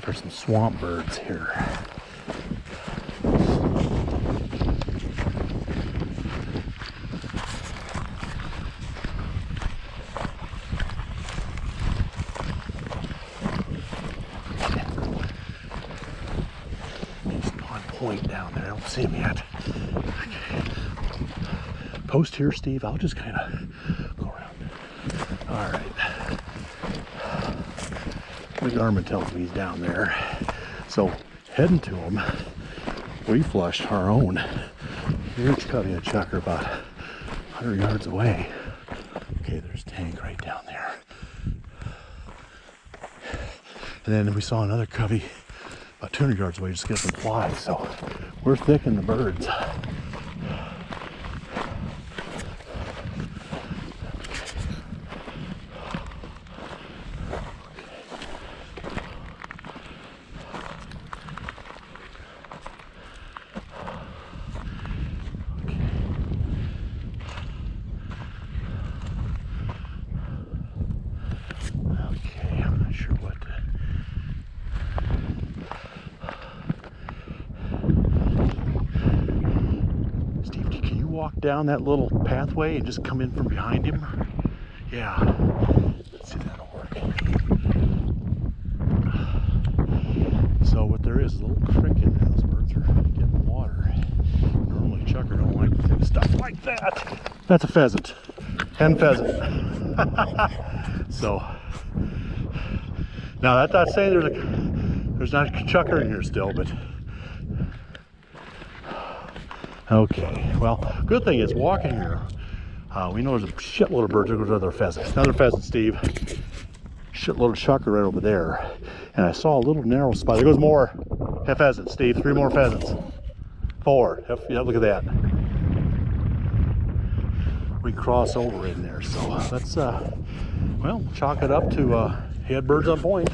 for some swamp birds here. He's on point down there. I don't see him yet. Okay. Post here, Steve. I'll just kind of go around. All right. The Garmin tells me he's down there. So heading to him, we flushed our own huge covey of chukar about 100 yards away. Okay, there's Tank right down there. And then we saw another covey about 200 yards away, just get some flies. So we're thick in the birds. Walk down that little pathway and just come in from behind him. Yeah, let's see if that'll work. So what there is a little creek in there. Those birds are getting water. Normally chukar don't like stuff like that. That's a pheasant. Hen pheasant. So now that's not saying there's not chukar in here still, but okay, well, good thing is walking here, we know there's a shitload of birds. There goes another pheasant. Another pheasant, Steve. Shitload of chukar right over there. And I saw a little narrow spot. There goes more pheasants, Steve. 3 more pheasants. 4. Yeah, look at that. We cross over in there. So let's, well, chalk it up to head birds on point.